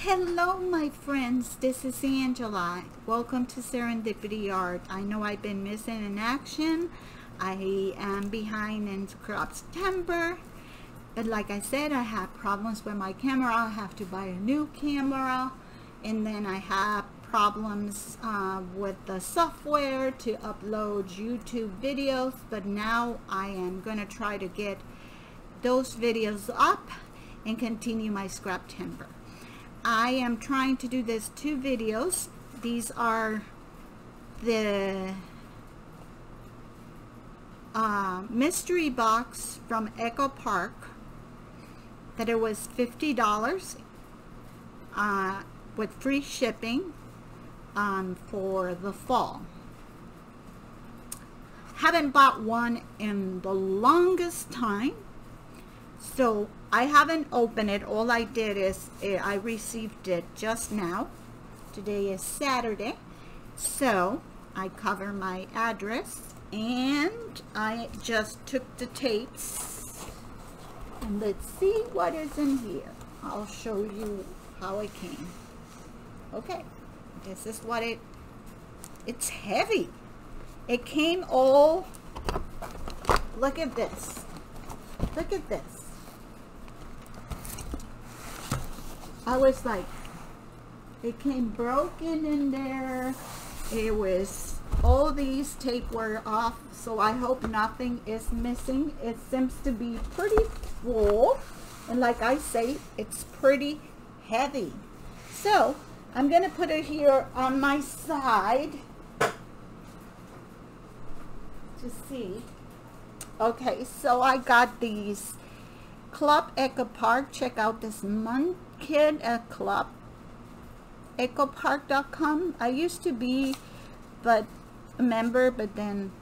Hello my friends, this is Angela. Welcome to Serendipity Art. I know I've been missing in action. I am behind in September. But like I said, I have problems with my camera. I have to buy a new camera. And then I have problems with the software to upload YouTube videos. But now I am going to try to get those videos up and continue my scrap timber. I am trying to do this 2 videos. These are the mystery box from Echo Park that it was $50 with free shipping for the fall. Haven't bought one in the longest time, so I haven't opened it. All I did is I received it just now. Today is Saturday, so I cover my address and I just took the tapes, and let's see what is in here. I'll show you how it came. Okay, this is what it's heavy. It came all, look at this, look at this. I was like, it came broken in there. It was, all these tape were off, so I hope nothing is missing. It seems to be pretty full, and like I say, it's pretty heavy. So I'm gonna put it here on my side to see. Okay, so I got these Club Echo Park. Check out this kid at Club echopark.com. I used to be a member, but then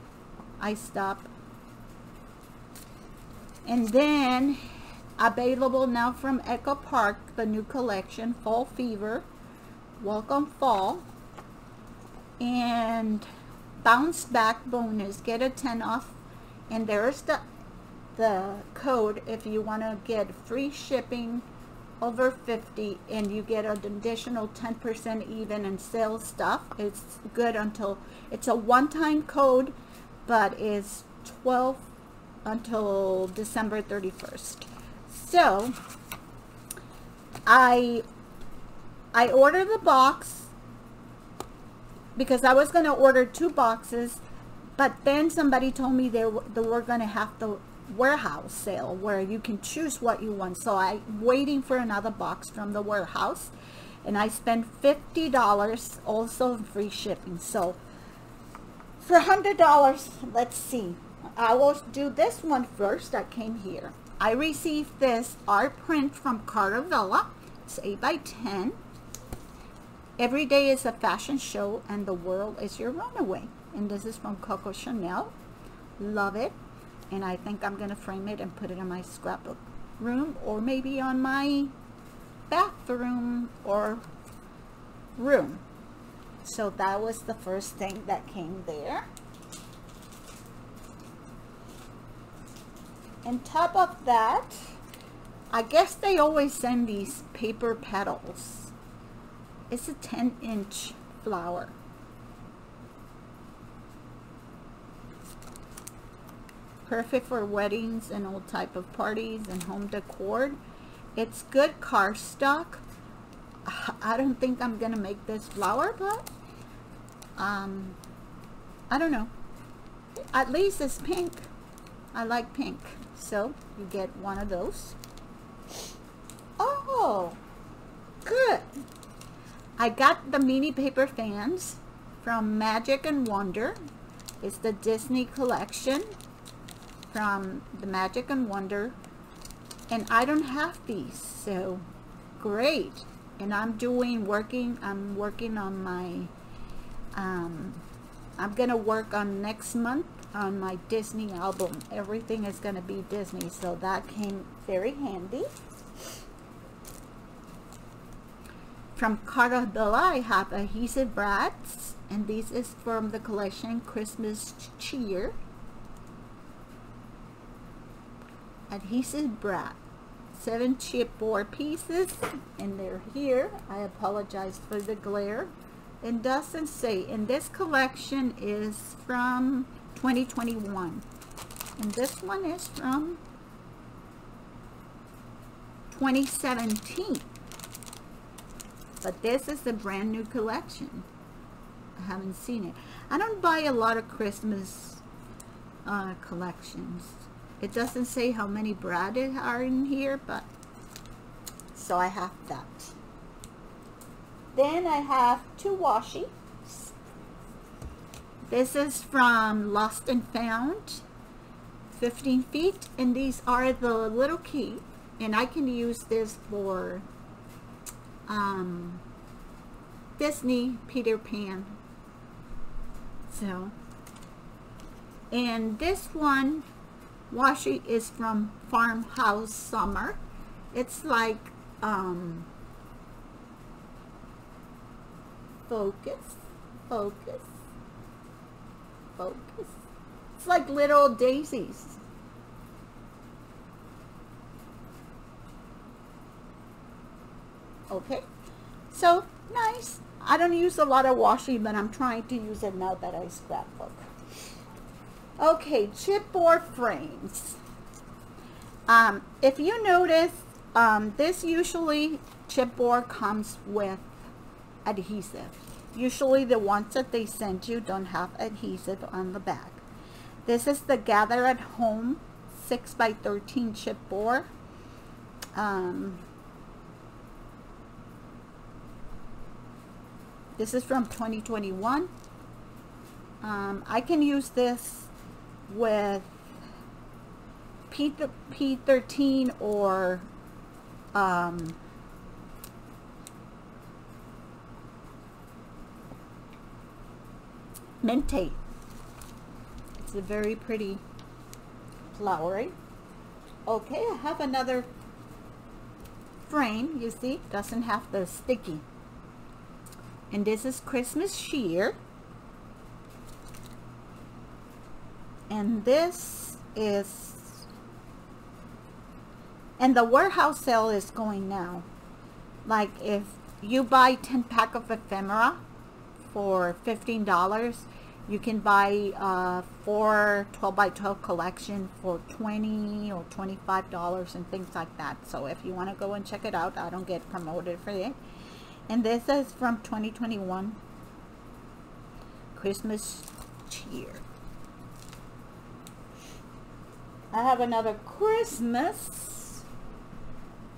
I stopped. And then available now from Echo Park, the new collection, Fall Fever, Welcome Fall, and Bounce Back Bonus, get a 10 off. And there's the code if you want to get free shipping over 50, and you get an additional 10% even in sales stuff. It's good until, it's a one-time code, but it's 12 until December 31st. So I ordered the box because I was going to order 2 boxes, but then somebody told me they were going to have the warehouse sale where you can choose what you want. So I'm waiting for another box from the warehouse, and I spent $50 also in free shipping. So for $100, let's see, I will do this one first that came here. I received this art print from Cartavella. It's 8x10. Every day is a fashion show and the world is your runaway. And this is from Coco Chanel. Love it. And I think I'm going to frame it and put it in my scrapbook room, or maybe on my bathroom or room. So that was the first thing that came there. On top of that, I guess they always send these paper petals. It's a 10-inch flower. Perfect for weddings and all type of parties and home decor. It's good cardstock. I don't think I'm gonna make this flower, but I don't know. At least it's pink. I like pink, so you get one of those. Oh, good. I got the mini paper fans from Magic and Wonder. It's the Disney collection from the Magic and Wonder, and I don't have these, so great. And I'm working on my I'm gonna work on next month on my Disney album. Everything is gonna be Disney, so that came very handy. From Cartavella, I have adhesive brats, and this is from the collection Christmas Cheer. Adhesive brats. 7 chipboard pieces, and they're here. I apologize for the glare. It doesn't say, and this collection is from 2021, and this one is from 2017, but this is the brand new collection. I haven't seen it. I don't buy a lot of Christmas collections. It doesn't say how many branded are in here, but so I have that. Then I have 2 washi. This is from Lost and Found, 15 feet, and these are the little key, and I can use this for Disney Peter Pan. So, and this one washi is from Farmhouse Summer. It's like focus. It's like little daisies. Okay, so nice. I don't use a lot of washi, but I'm trying to use it now that I scrapbook. Okay, chipboard frames. If you notice, this usually chipboard comes with adhesive. Usually the ones that they send you don't have adhesive on the back. This is the Gather at Home 6x13 chipboard. This is from 2021. I can use this with P13 or Mente. It's a very pretty flowery. Okay, I have another frame. You see, doesn't have the sticky. And this is Christmas sheer. And this is, and the warehouse sale is going now. Like if you buy 10 pack of ephemera for $15, you can buy 4 12x12 collection for $20 or $25 and things like that. So if you want to go and check it out, I don't get promoted for it. And this is from 2021 Christmas cheer. I have another Christmas.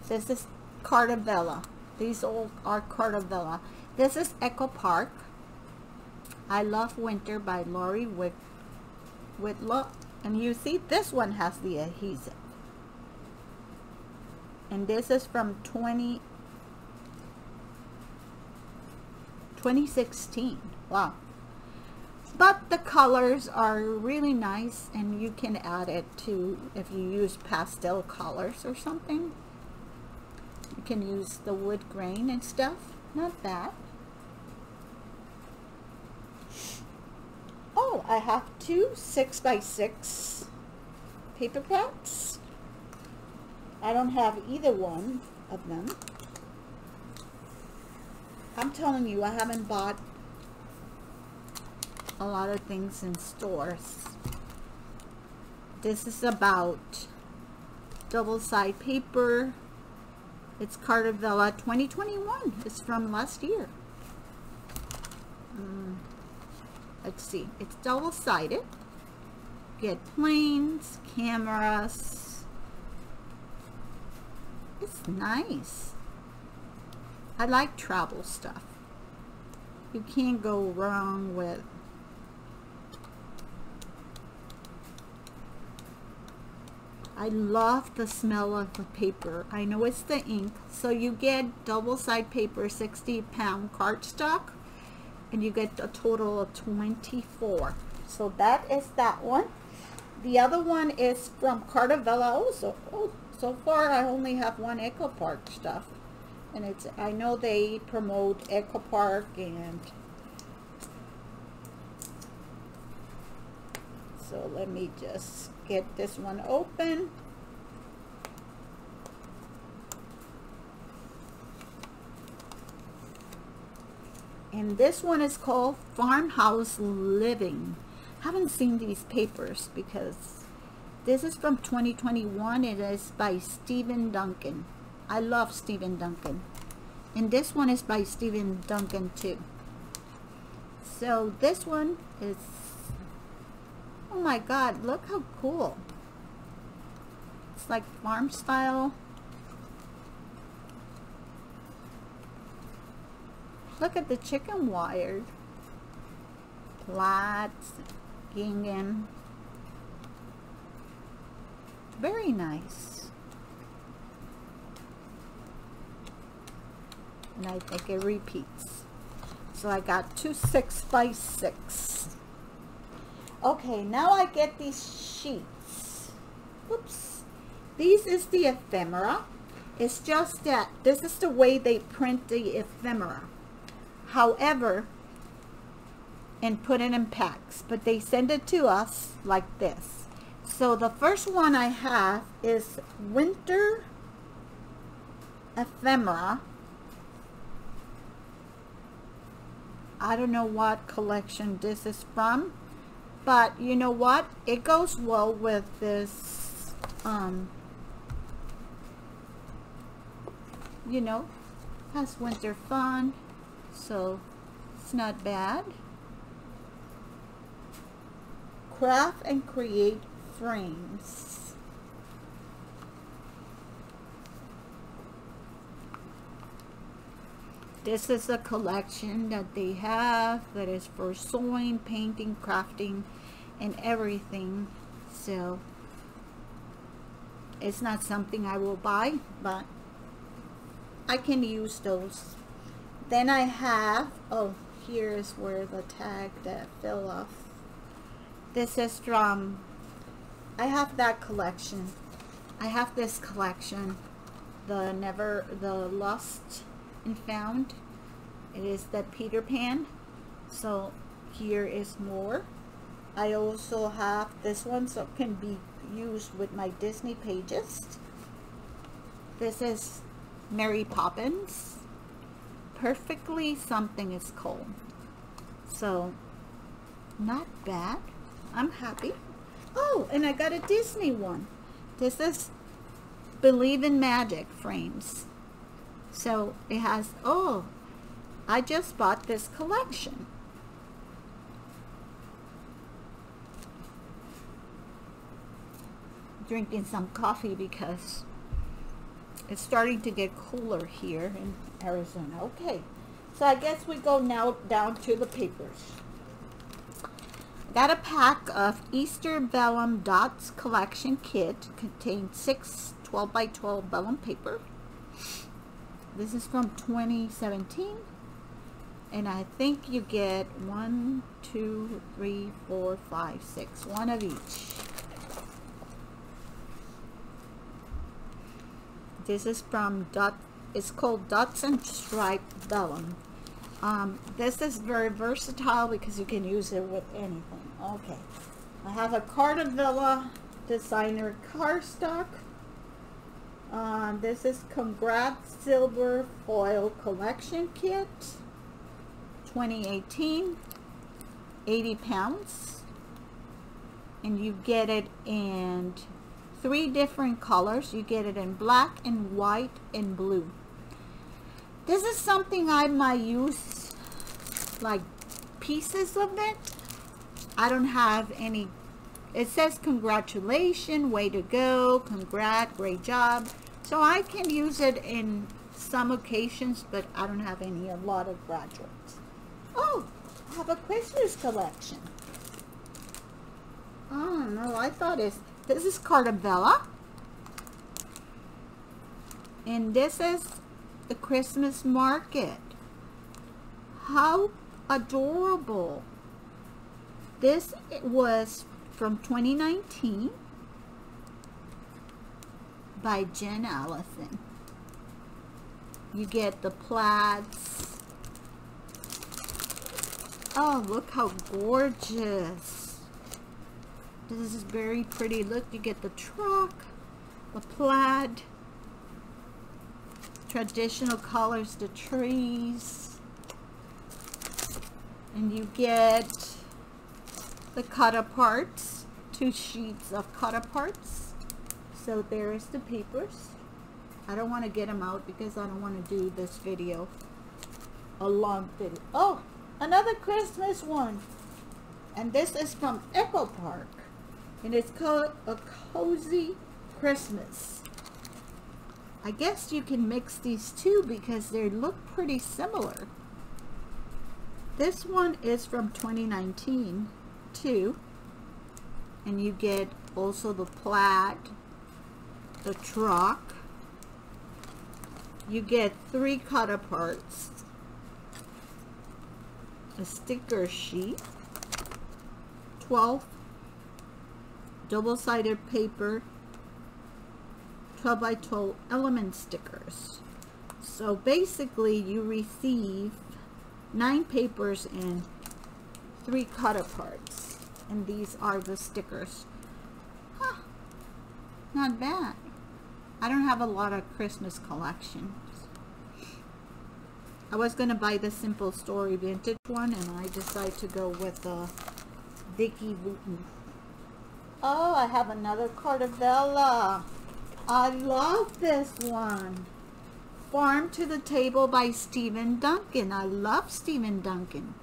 This is Cartavella. These all are Cartavella. This is Echo Park. I Love Winter by Laurie Whitlock. And you see this one has the adhesive. And this is from 2016. Wow. But the colors are really nice, and you can add it to, if you use pastel colors or something. You can use the wood grain and stuff. Not bad. Oh, I have 2 6x6 paper packs. I don't have either one of them. I'm telling you, I haven't bought a lot of things in stores. This is about double-side paper. It's Cartavella 2021. It's from last year. Let's see. It's double-sided. Get planes, cameras. It's nice. I like travel stuff. You can't go wrong with I love the smell of the paper. I know it's the ink. So you get double-side paper, 60-pound cardstock, and you get a total of 24. So that is that one. The other one is from Cartavella also. Oh, so far I only have one Echo Park stuff. And it's, I know they promote Echo Park, and so let me just get this one open. And this one is called Farmhouse Living. Haven't seen these papers because this is from 2021. It is by Stephen Duncan. I love Stephen Duncan. And this one is by Stephen Duncan too. So this one is, oh my God, look how cool. It's like farm style. Look at the chicken wire. Plaids, gingham. Very nice. And I think it repeats. So I got 2 6x6. Okay, now I get these sheets. Oops. These is the ephemera. It's just that this is the way they print the ephemera. However, and put it in packs, but they send it to us like this. So the first one I have is Winter Ephemera. I don't know what collection this is from, but you know what? It goes well with this, you know, has winter fun, so it's not bad. Craft and create frames. This is a collection that they have that is for sewing, painting, crafting, and everything. So it's not something I will buy, but I can use those. Then I have, oh, here is where the tag that fell off. This is from, I have that collection. I have this collection, the Lost and Found. It is the Peter Pan. So here is more. I also have this one, so it can be used with my Disney pages. This is Mary Poppins. Perfectly Something is called. So not bad. I'm happy. Oh, and I got a Disney one. This is Believe in Magic frames. So it has, oh, I just bought this collection. Drinking some coffee because it's starting to get cooler here in Arizona. Okay, so I guess we go now down to the papers. Got a pack of Easter Vellum Dots Collection Kit. Contains 6 12x12 vellum paper. This is from 2017. And I think you get 1, 2, 3, 4, 5, 6. One of each. This is from it's called Dots and Stripe Vellum. This is very versatile because you can use it with anything. Okay, I have a Cartavilla designer cardstock. This is Congrats Silver Foil Collection Kit, 2018, 80 pounds, and you get it in 3 different colors. You get it in black and white and blue. This is something I might use, like pieces of it. I don't have any. It says congratulations, way to go, congrats, great job. So I can use it in some occasions, but I don't have a lot of graduates. Oh, I have a Christmas collection. I don't know, I thought this is Cartavilla. And this is the Christmas market. How adorable. This was from 2019 by Jen Allison. You get the plaids. Oh, look how gorgeous. This is very pretty. Look, you get the truck, the plaid, traditional colors, the trees. And you get the cut-aparts, 2 sheets of cut-aparts. So there's the papers. I don't want to get them out because I don't want to do this video a long video. Oh, another Christmas one. And this is from Echo Park. And it's called A Cozy Christmas. I guess you can mix these two because they look pretty similar. This one is from 2019 too. And you get also the plaid, the truck. You get 3 cut-aparts, a sticker sheet, 12 double-sided paper, 12 by 12 element stickers. So basically you receive 9 papers and 3 cut-aparts, and these are the stickers. Huh, not bad. I don't have a lot of Christmas collections. I was going to buy the Simple Story vintage one, and I decided to go with the Vicky Wooten. Oh, I have another Cartavella. I love this one. Farm to the Table by Stephen Duncan. I love Stephen Duncan.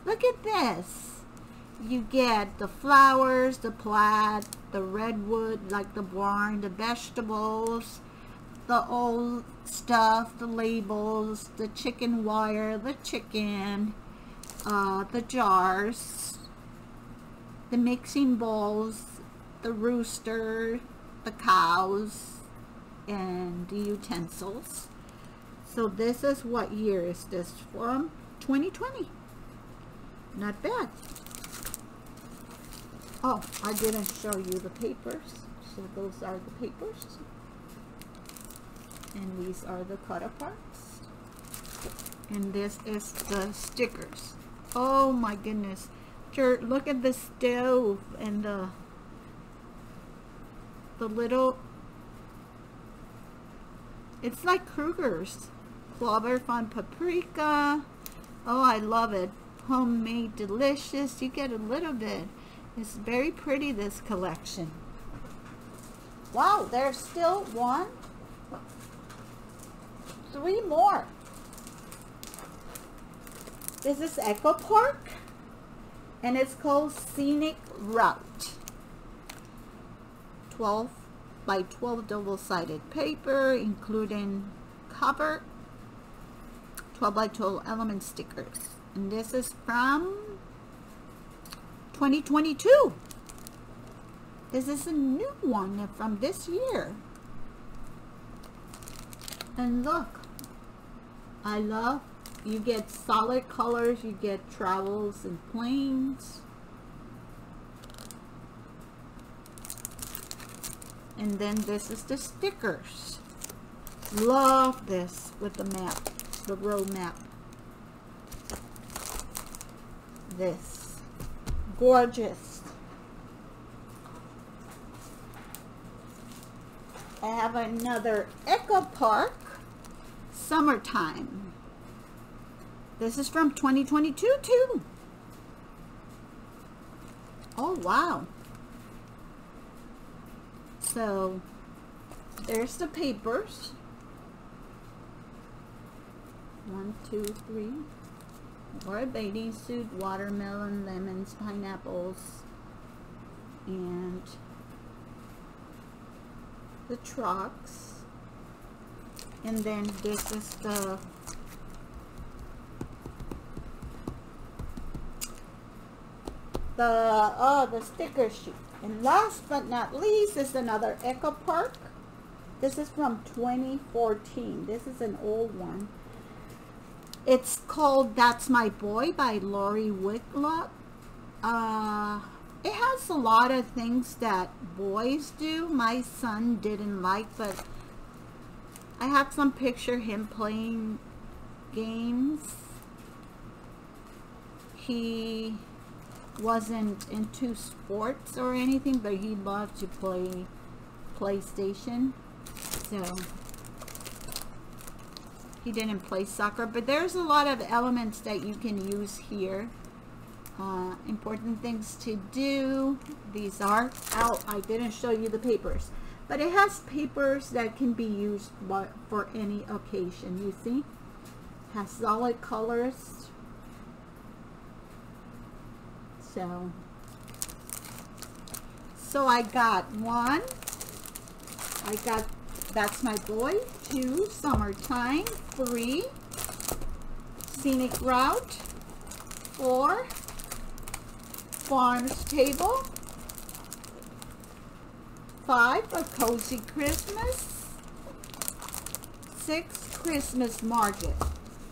Look at this. You get the flowers, the plaid, the redwood, like the barn, the vegetables, the old stuff, the labels, the chicken wire, the chicken, the jars, the mixing bowls, the rooster, the cows, and the utensils. So this is, what year is this from? 2020. Not bad. Oh, I didn't show you the papers. So those are the papers. And these are the cut-aparts. And this is the stickers. Oh my goodness. Look at the stove and the little, it's like Kruger's. Clover Fun Paprika. Oh, I love it. Homemade Delicious. You get a little bit. It's very pretty, this collection. Wow, there's still 1, 3 more. This is Echo Park, and it's called Scenic Route. 12 by 12 double-sided paper, including cover, 12 by 12 element stickers. And this is from 2022. This is a new one from this year. And look, I love, you get solid colors, you get travels and planes. And then this is the stickers. Love this with the map, the road map. This. Gorgeous. I have another Echo Park Summertime. This is from 2022 too. Oh wow. So there's the papers. 1, 2, 3. Or a bathing suit, watermelon, lemons, pineapples, and the trucks. And then this is the sticker sheet. And last but not least is another Echo Park. This is from 2014. This is an old one. It's called That's My Boy by Laurie Whitlock. It has a lot of things that boys do. My son didn't like, but I have some picture him playing games. He wasn't into sports or anything, but he loved to play PlayStation. So He didn't play soccer, but there's a lot of elements that you can use here. Important things to do. These are out. I didn't show you the papers, but it has papers that can be used for any occasion. You see, has solid colors. So I got one. That's my boy. 2, summertime. 3, scenic route. 4, farm's table. 5, a cozy Christmas. 6, Christmas market.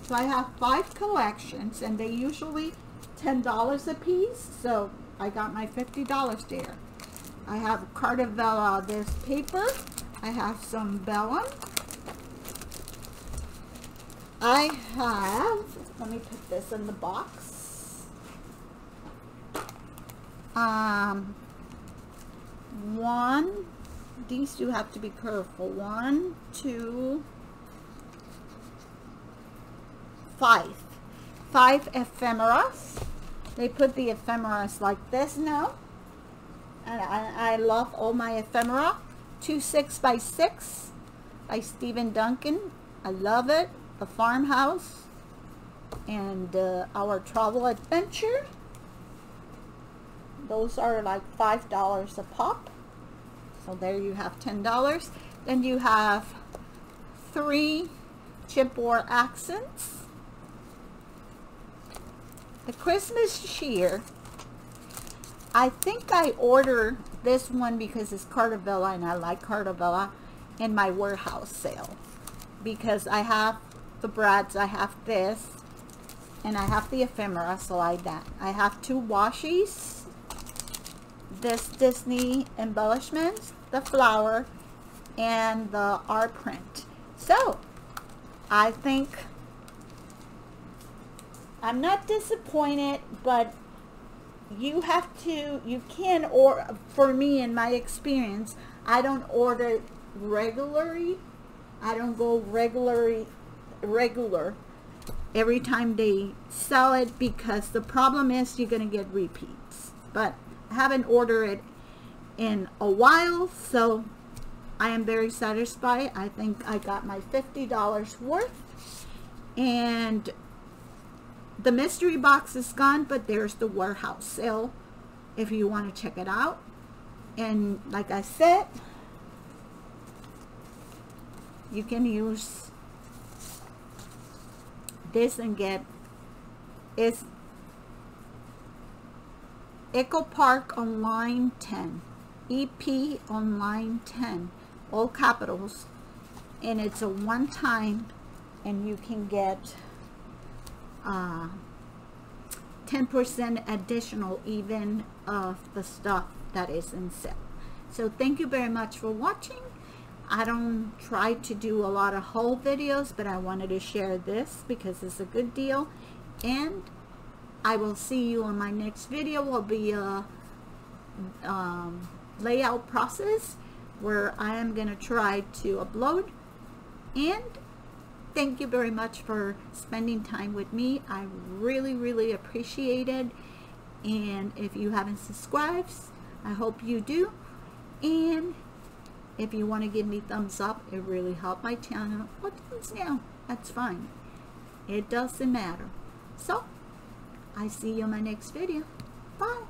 So I have 5 collections, and they usually $10 a piece. So I got my $50 there. I have Cartavella, this paper. I have some Vellum. I have, let me put this in the box. One, these two have to be careful. 1, 2, 5. 5 ephemeras. They put the ephemeras like this now. And I love all my ephemera. 2 6x6 by Stephen Duncan. I love it. The Farmhouse and Our Travel Adventure. Those are like $5 a pop. So there you have $10. Then you have 3 Chipboard Accents. The Christmas cheer. I think I ordered this one because it's Cartavella, and I like Cartavella, in my warehouse sale. Because I have the brads, I have this, and I have the ephemera, so I have 2 washies, this Disney embellishments, the flower, and the art print. So, I think I'm not disappointed, but you can order, for me, in my experience, I don't order regularly. I don't go regular every time they sell it, because the problem is you're going to get repeats. But I haven't ordered it in a while, so I am very satisfied. I think I got my $50 worth. And the mystery box is gone, but there's the warehouse sale if you want to check it out. And like I said, you can use this and get, it's Echo Park on line 10, EP on line 10, all capitals, and it's a one-time, and you can get 10% additional even of the stuff that is in sale. So thank you very much for watching. I don't try to do a lot of haul videos, but I wanted to share this because it's a good deal. And I will see you on my next video. Will be a layout process where I am going to try to upload. And thank you very much for spending time with me. I really appreciate it. And if you haven't subscribed, I hope you do. And if you want to give me thumbs up, it really helps my channel. Or thumbs down, that's fine. It doesn't matter. So, I see you in my next video. Bye.